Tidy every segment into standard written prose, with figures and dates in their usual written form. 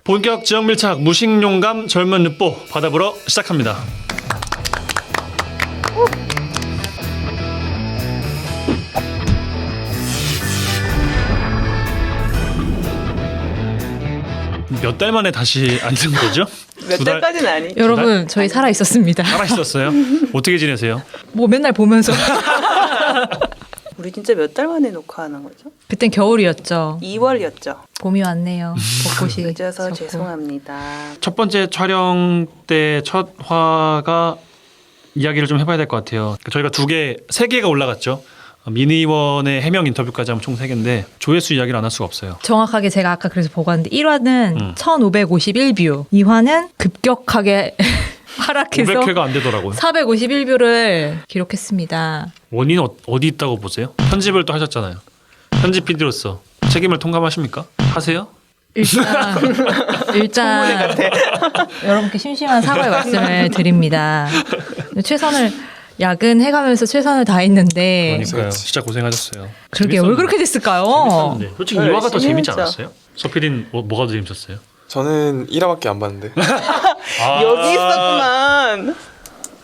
본격 지역 밀착 무식용감 젊은 늑보 바다보러 시작합니다. 몇 달 만에 다시 앉은 거죠? 몇 달까지는 아니. 여러분 저희 살아 있었습니다. 살아 있었어요? 어떻게 지내세요? 뭐 맨날 보면서 우리 진짜 몇 달 만에 녹화하는 거죠? 그땐 겨울이었죠. 2월이었죠. 봄이 왔네요. 벚꽃이 늦어서 졌고. 죄송합니다. 첫 번째 촬영 때 첫 화가 이야기를 좀 해봐야 될 것 같아요. 저희가 세 개가 올라갔죠. 미니원의 해명 인터뷰까지 하면 총 3개인데 조회수 이야기를 안 할 수가 없어요. 정확하게 제가 아까 그래서 보고 왔는데 1화는 1551뷰, 2화는 급격하게 하락해서 500회가 안 되더라고요. 451뷰를 기록했습니다. 원인은 어디 있다고 보세요? 편집을 또 하셨잖아요. 편집 PD로서 책임을 통감하십니까? 하세요? 일단 여러분께 심심한 사과의 말씀을 드립니다. 최선을 야근해가면서 최선을 다했는데 그러니까요. 진짜 고생하셨어요. 그러게 왜 그렇게 됐을까요? 재밌었는데. 솔직히 네, 2화가 더 재밌지 재밌었죠. 않았어요? 서피딘 뭐가 더 재밌었어요? 저는 1화밖에 안 봤는데. 여기 있었구만.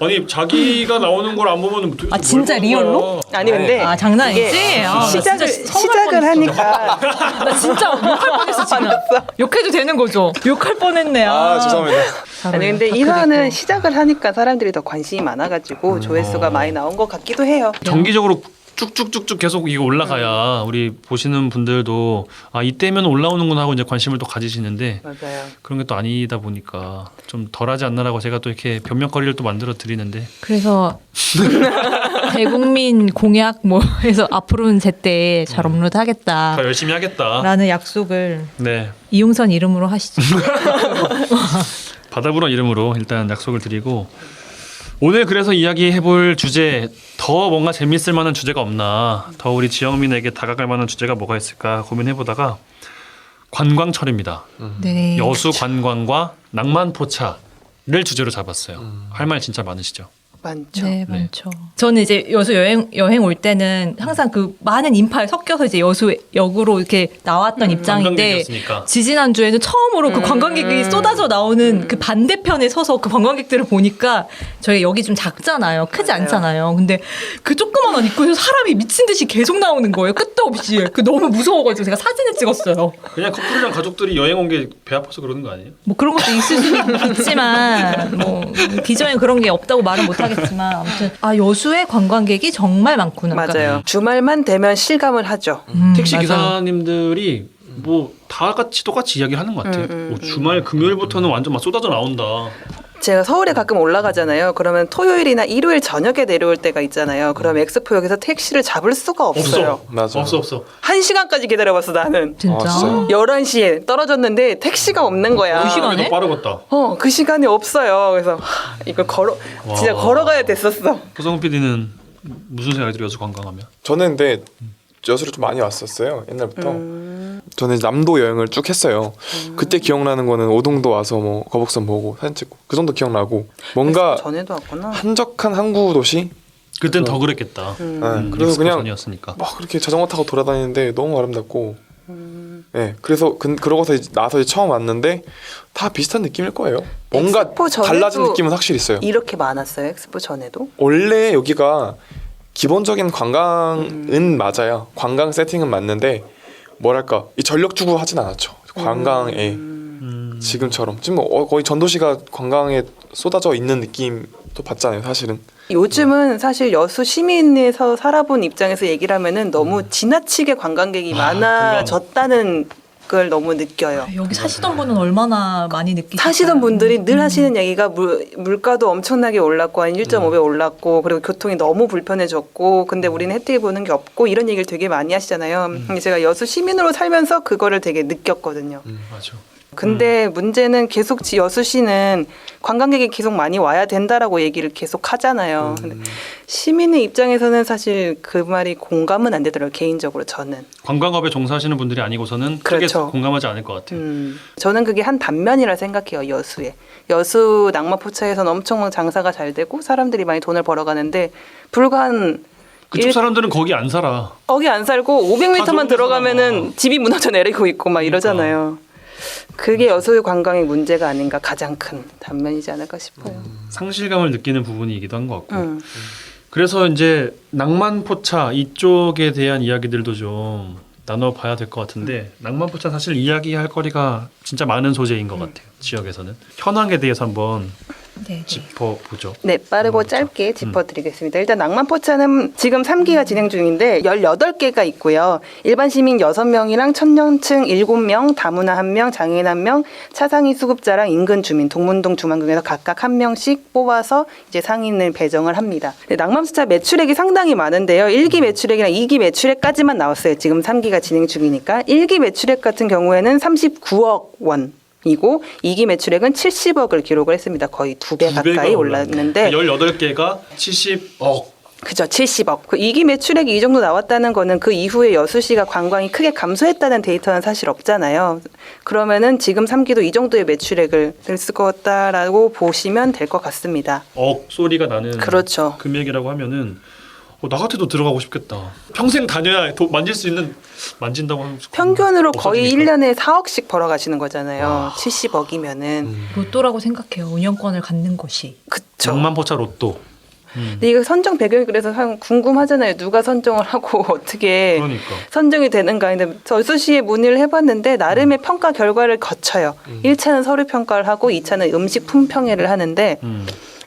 아니 자기가 나오는 걸 안 보면 아, 진짜 리얼로? 아니 근데 아 장난 아니지? 이게 아, 나 진짜 서운할 시작을 뻔했어. 하니까 나 진짜 욕할 뻔했어 지금. 욕해도 되는 거죠? 욕할 뻔했네. 아, 죄송합니다. 아니 근데 이화는 시작을 하니까 사람들이 더 관심이 많아가지고 조회수가 많이 나온 것 같기도 해요. 정기적으로 쭉쭉쭉쭉 계속 이거 올라가야 우리 보시는 분들도 아 이때면 올라오는구나 하고 이제 관심을 또 가지시는데 맞아요. 그런 게 또 아니다 보니까 좀 덜하지 않나라고 제가 또 이렇게 변명거리를 또 만들어 드리는데 그래서 대국민 공약 뭐 해서 앞으로는 제때 잘 업로드하겠다. 더 열심히 하겠다. 라는 약속을 네. 이용선 이름으로 하시죠. 바다부러 이름으로 일단 약속을 드리고 오늘 그래서 이야기해볼 주제 더 뭔가 재밌을 만한 주제가 없나 더 우리 지역민에게 다가갈 만한 주제가 뭐가 있을까 고민해보다가 관광철입니다. 네. 여수 관광과 낭만 포차를 주제로 잡았어요. 할 말 진짜 많으시죠? 많죠. 네, 많죠. 저는 이제 여수 여행 올 때는 항상 그 많은 인파에 섞여서 이제 여수 역으로 이렇게 나왔던 입장인데 관광객이었으니까. 지지난 주에는 처음으로 그 관광객이 쏟아져 나오는 그 반대편에 서서 그 관광객들을 보니까 저희 여기 좀 작잖아요. 크지 맞아요. 않잖아요. 근데 그 조그만한 입구에서 사람이 미친 듯이 계속 나오는 거예요. 끝도 없이. 그 너무 무서워가지고 제가 사진을 찍었어요. 그냥 커플이랑 가족들이 여행 온 게 배 아파서 그러는 거 아니에요? 뭐 그런 것도 있을 수 있지만 뭐 기존에 그런 게 없다고 말은 못하겠지만 아무튼 아 여수에 관광객이 정말 많구나. 그러니까 맞아요. 주말만 되면 실감을 하죠. 택시 맞아요. 기사님들이 뭐 다 같이 똑같이 이야기를 하는 것 같아요. 뭐 주말 금요일부터는 완전 막 쏟아져 나온다. 제가 서울에 가끔 올라가잖아요. 그러면 토요일이나 일요일 저녁에 내려올 때가 있잖아요. 그럼 엑스포역에서 택시를 잡을 수가 없어요. 맞아. 없어. 1시간까지 기다려봤어 나는. 진짜. 아, 진짜요? 11시에 떨어졌는데 택시가 없는 거야. 그 시간에? 더 빠르겠다. 그 시간이 없어요. 그래서 이거 진짜 걸어가야 됐었어. 호성훈 PD는 무슨 생각이 들어요? 여수 관광하면? 저는 근데 여수를 좀 많이 왔었어요. 옛날부터. 저는 남도 여행을 쭉 했어요. 그때 기억나는 거는 오동도 와서 뭐 거북선 보고 사진 찍고 그 정도 기억나고 뭔가 전에도 왔구나. 한적한 항구 도시. 그땐 더 그랬겠다. 그래서 익스포 그냥 전이었으니까. 막 그렇게 자전거 타고 돌아다니는데 너무 아름답고. 그래서 그러고서 나서 이제 처음 왔는데 다 비슷한 느낌일 거예요. 뭔가 엑스포 전에도 달라진 느낌은 확실히 있어요. 이렇게 많았어요. 엑스포 전에도. 원래 여기가 기본적인 관광은 맞아요. 관광 세팅은 맞는데 뭐랄까 이 전력 주고 하진 않았죠. 관광에 지금처럼 지금 거의 전도시가 관광에 쏟아져 있는 느낌도 받잖아요. 사실은. 요즘은 사실 여수 시민에서 살아본 입장에서 얘기를 하면은 너무 지나치게 관광객이 많아졌다는 걸 너무 느껴요. 여기 사시던 분은 얼마나 많이 느끼실까요? 사시던 분들이 늘 하시는 얘기가 물가도 엄청나게 올랐고 한 1.5배 올랐고 그리고 교통이 너무 불편해졌고 근데 우리는 혜택이 보는 게 없고 이런 얘기를 되게 많이 하시잖아요. 근데 제가 여수 시민으로 살면서 그거를 되게 느꼈거든요. 맞아. 근데 문제는 계속 여수시는 관광객이 계속 많이 와야 된다라고 얘기를 계속 하잖아요. 근데 시민의 입장에서는 사실 그 말이 공감은 안 되더라고요. 개인적으로 저는. 관광업에 종사하시는 분들이 아니고서는 크게 그렇죠. 공감하지 않을 것 같아요. 저는 그게 한 단면이라 생각해요. 여수에. 여수 낭만포차에서는 엄청 장사가 잘 되고 사람들이 많이 돈을 벌어가는데 불과 한 그쪽 사람들은 거기 안 살아. 거기 안 살고 다 좋은 500m만 데 들어가면은 집이 무너져 내리고 있고 막 이러잖아요. 그게 여수 관광의 문제가 아닌가 가장 큰 단면이지 않을까 싶어요. 상실감을 느끼는 부분이기도 한 것 같고. 음. 그래서 이제 낭만포차 이쪽에 대한 이야기들도 좀 나눠봐야 될 것 같은데 낭만포차 사실 이야기할 거리가 진짜 많은 소재인 것 같아요. 지역에서는. 현황에 대해서 한번 네. 짚어보죠. 네, 빠르고 짧게 짚어드리겠습니다. 일단 낭만포차는 지금 3기가 진행 중인데 18개가 있고요. 일반 시민 6명이랑 천년층 7명, 다문화 1명, 장애인 1명, 차상위 수급자랑 인근 주민, 동문동 주만궁에서 각각 1명씩 뽑아서 이제 상인을 배정을 합니다. 네, 낭만포차 매출액이 상당히 많은데요. 1기 매출액이랑 2기 매출액까지만 나왔어요. 지금 3기가 진행 중이니까. 1기 매출액 같은 경우에는 39억 원. 이고 2기 매출액은 70억을 기록을 했습니다. 거의 2배 가까이 올랐는데 18개가 70억. 그죠, 70억. 그 2기 매출액이 이 정도 나왔다는 거는 그 이후에 여수시가 관광이 크게 감소했다는 데이터는 사실 없잖아요. 그러면은 지금 3기도 이 정도의 매출액을 냈을 것 같다라고 보시면 될 것 같습니다. 억 소리가 나는 그렇죠. 금액이라고 하면은 나 같아도 들어가고 싶겠다. 평생 다녀야 만질 수 있는 만진다고 하면 평균으로 거의 없어지니까. 1년에 4억씩 벌어가시는 거잖아요. 와. 70억이면은. 로또라고 생각해요. 운영권을 갖는 것이. 그쵸. 낭만포차 로또. 근데 이거 선정 배경이 그래서 궁금하잖아요. 누가 선정을 하고 어떻게 그러니까. 선정이 되는가. 근데 여수시에 문의를 해봤는데 나름의 평가 결과를 거쳐요. 1차는 서류 평가를 하고 2차는 음식 품평회를 하는데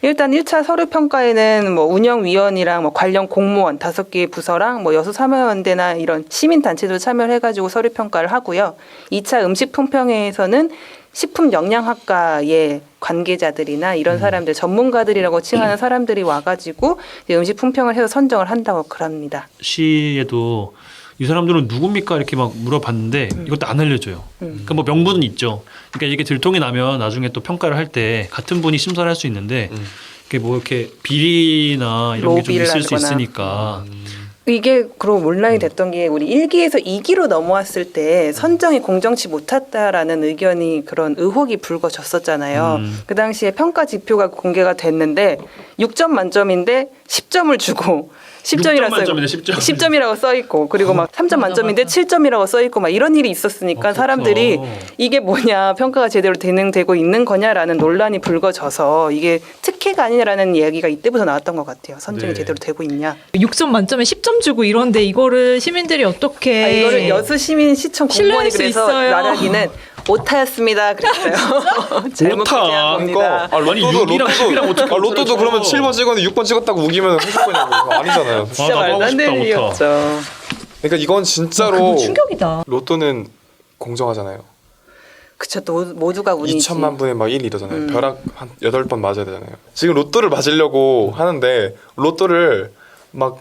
일단 1차 서류 평가에는 뭐 운영위원이랑 뭐 관련 공무원 5개의 부서랑 뭐 여수 사회연대나 이런 시민단체도 참여를 해가지고 서류 평가를 하고요. 2차 음식 품평회에서는 식품 영양학과의 관계자들이나 이런 사람들 전문가들이라고 칭하는 사람들이 와가지고 이제 음식 품평을 해서 선정을 한다고 그럽니다. 시에도 이 사람들은 누굽니까 이렇게 막 물어봤는데 이것도 안 알려줘요. 그러니까 뭐 명분은 있죠. 그러니까 이게 들통이 나면 나중에 또 평가를 할 때 같은 분이 심사를 할 수 있는데 이게 뭐 이렇게 비리나 이런 게 좀 로비를 있을 수 하거나. 있으니까. 이게 그러고 논란이 됐던 게 우리 1기에서 2기로 넘어왔을 때 선정이 공정치 못했다라는 의견이 그런 의혹이 불거졌었잖아요. 그 당시에 평가 지표가 공개가 됐는데 6점 만점인데 10점을 주고 10점 만점인데 10점. 10점이라고 써 있고 그리고 막 3점 만점인데 7점이라고 써 있고 막 이런 일이 있었으니까 그렇죠. 사람들이 이게 뭐냐 평가가 제대로 진행되고 있는 거냐라는 논란이 불거져서 이게 특혜가 아니라는 이야기가 이때부터 나왔던 것 같아요. 선정이 네. 제대로 되고 있냐. 6점 만점에 10점 주고 이런데 이거를 시민들이 어떻게 이거를 여수 시민 시청 공무원이 신뢰할 수 그래서 있어요. 말하기는 오타였습니다. 그랬어요. 잘못 오타. 기재한 겁니다. 아니 6이랑 10이랑 어떻게 로또도 그러면 7번 찍었는데 6번 찍었다고 우기면 해줄 거냐고. 그거 아니잖아요. 진짜 나도 말도 하고 안 싶다, 되는 오타. 일이었죠. 그러니까 이건 그거 진짜로 충격이다. 로또는 공정하잖아요. 그쵸. 모두가 운이지. 2천만 분의 막 1 이러잖아요. 벼락 한 8번 맞아야 되잖아요. 지금 로또를 맞으려고 하는데 로또를 막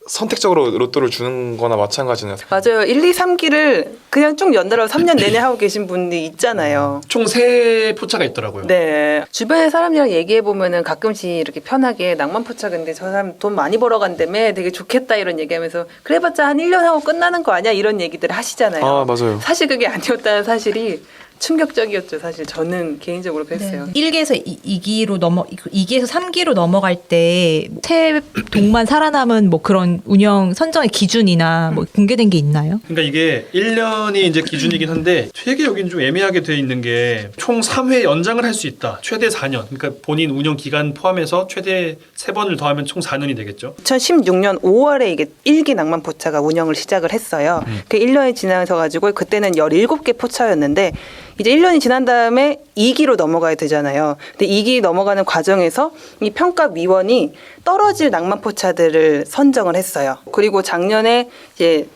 선택적으로 로또를 주는 거나 마찬가지네요. 맞아요. 1, 2, 3기를 그냥 쭉 연달아 3년 내내 하고 계신 분이 있잖아요. 총 3포차가 있더라고요. 네. 주변의 사람들이랑 얘기해 보면은 가끔씩 이렇게 편하게 낭만포차 근데 저 사람 돈 많이 벌어간다며 되게 좋겠다 이런 얘기하면서 그래봤자 한 1년 하고 끝나는 거 아니야 이런 얘기들을 하시잖아요. 아, 맞아요. 사실 그게 아니었다는 사실이 충격적이었죠. 사실 저는 개인적으로 그랬어요. 1기에서 2기에서 3기로 넘어갈 때 새 동만 살아남은 뭐 그런 운영 선정의 기준이나 뭐 공개된 게 있나요? 그러니까 이게 1년이 이제 기준이긴 한데 되게 여기는 좀 애매하게 돼 있는 게 총 3회 연장을 할 수 있다. 최대 4년. 그러니까 본인 운영 기간 포함해서 최대 3번을 더하면 총 4년이 되겠죠. 2016년 5월에 이게 1기 낭만포차가 운영을 시작을 했어요. 그 1년이 지나서 가지고 그때는 17개 포차였는데 이제 1년이 지난 다음에 2기로 넘어가야 되잖아요. 근데 2기 넘어가는 과정에서 이 평가위원이 떨어질 낭만포차들을 선정을 했어요. 그리고 작년에 이제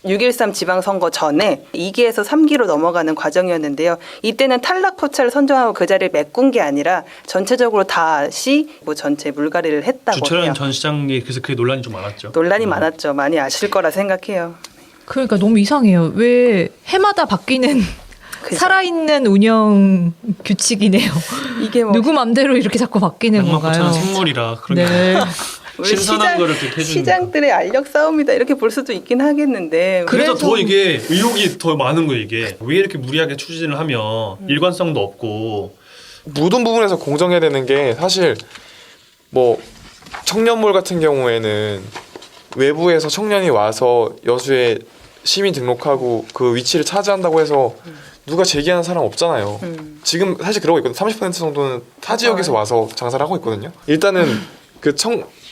6.13 지방선거 전에 2기에서 3기로 넘어가는 과정이었는데요. 이때는 탈락 포차를 선정하고 그 자리를 메꾼 게 아니라 전체적으로 다시 뭐 전체 물갈이를 했다고 해요. 주철현 전 시장이 그래서 그게 논란이 좀 많았죠. 논란이 많았죠. 많이 아실 거라 생각해요. 그러니까 너무 이상해요. 왜 해마다 바뀌는 그죠? 살아있는 운영 규칙이네요. 이게 뭐 누구 맘대로 이렇게 자꾸 바뀌는 건가요? 낭만포차는 생물이라 그런 게 네. 우리 신선한 거를 이렇게 해주는 시장들의 알력 싸움이다 이렇게 볼 수도 있긴 하겠는데 그래서 그래서- 더 이게 의혹이 더 많은 거예요. 이게 왜 이렇게 무리하게 추진을 하면 일관성도 없고 모든 부분에서 공정해야 되는 게 사실 뭐 청년몰 같은 경우에는 외부에서 청년이 와서 여수에 시민 등록하고 그 위치를 차지한다고 해서 누가 제기하는 사람 없잖아요. 지금 사실 그러고 있거든요. 30% 정도는 타 지역에서 와서 장사를 하고 있거든요. 일단은 그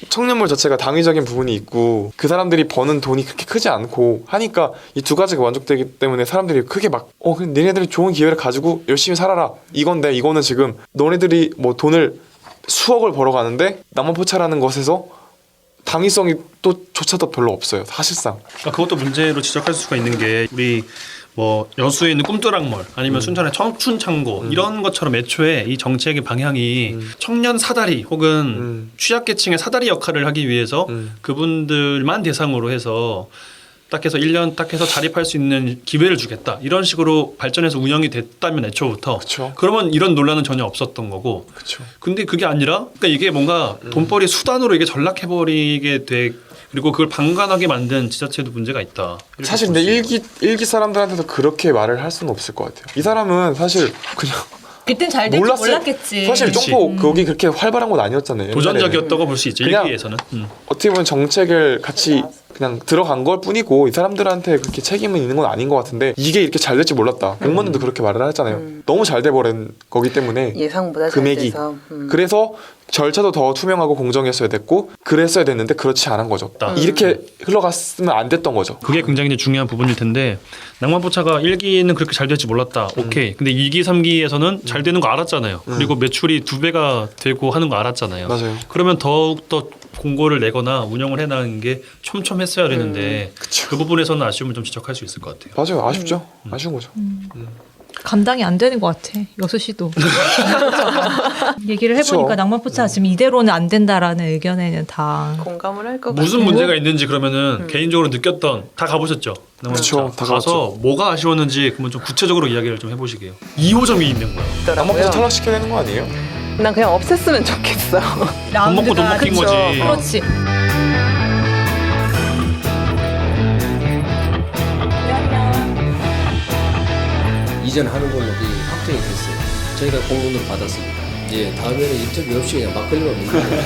청년몰 자체가 당위적인 부분이 있고 그 사람들이 버는 돈이 그렇게 크지 않고 하니까 이 두 가지가 만족되기 때문에 사람들이 크게 막 그럼 니네들이 좋은 기회를 가지고 열심히 살아라 이건데, 이거는 지금 너네들이 뭐 돈을 수억을 벌어가는데 낭만포차라는 것에서 당위성이 또 조차도 별로 없어요, 사실상. 그러니까 그것도 문제로 지적할 수가 있는 게 우리 뭐 여수에 있는 꿈뚜락몰 아니면 순천의 청춘창고 이런 것처럼 애초에 이 정책의 방향이 청년 사다리 혹은 취약계층의 사다리 역할을 하기 위해서 그분들만 대상으로 해서 딱 해서 1년 딱 해서 자립할 수 있는 기회를 주겠다 이런 식으로 발전해서 운영이 됐다면 애초부터 그쵸. 그러면 이런 논란은 전혀 없었던 거고. 그렇죠. 근데 그게 아니라 그러니까 이게 뭔가 돈벌이 수단으로 이게 전락해버리게 돼. 그리고 그걸 방관하게 만든 지자체도 문제가 있다. 이렇게 사실 볼 근데 수 있는 일기 사람들한테도 그렇게 말을 할 수는 없을 것 같아요. 이 사람은 사실 그냥 그땐 잘 될지 몰랐을- 몰랐겠지. 사실 그치. 점포 거기 그렇게 활발한 곳 아니었잖아요. 옛날에는. 도전적이었다고 볼 수 있죠. 그냥 일기에서는. 어떻게 보면 정책을 같이 그냥 들어간 걸 뿐이고 이 사람들한테 그렇게 책임은 있는 건 아닌 것 같은데 이게 이렇게 잘 될지 몰랐다. 공무원들도 그렇게 말을 하잖아요. 너무 잘 돼버린 거기 때문에 예상보다 금액이. 잘 돼서. 그래서 절차도 더 투명하고 공정했어야 됐고 그랬어야 됐는데 그렇지 않은 거죠. 이렇게 흘러갔으면 안 됐던 거죠. 그게 굉장히 이제 중요한 부분일 텐데 낭만포차가 1기는 그렇게 잘 될지 몰랐다. 오케이. 근데 2기, 3기에서는 잘 되는 거 알았잖아요. 그리고 매출이 2배가 되고 하는 거 알았잖아요. 맞아요. 그러면 더욱더 공고를 내거나 운영을 해나가는 게 촘촘했어야 되는데 그 부분에서는 아쉬움을 좀 지적할 수 있을 것 같아요. 맞아요. 아쉽죠. 아쉬운 거죠. 감당이 안 되는 것 같아. 여수시도. 얘기를 그쵸. 해보니까 낭만포차 지금 이대로는 안 된다라는 의견에는 다 공감을 할 것 같아요. 무슨 문제가 있는지 그러면은 개인적으로 느꼈던 다 가보셨죠? 그쵸, 다 가서 뭐가 아쉬웠는지 그러면 좀 구체적으로 이야기를 좀 해보시게요. 2호점이 있는 거야. 낭만부터 탈락시켜야 되는 거 아니에요? 난 그냥 없앴으면 좋겠어. 돈 먹고 돈 먹힌 그쵸. 거지. 그렇지. 이전하는 걸로 확정이 됐어요. 저희가 공문을 받았습니다. 이제 다음에는 인터뷰 없이 그냥 막걸리만 먹는 거예요.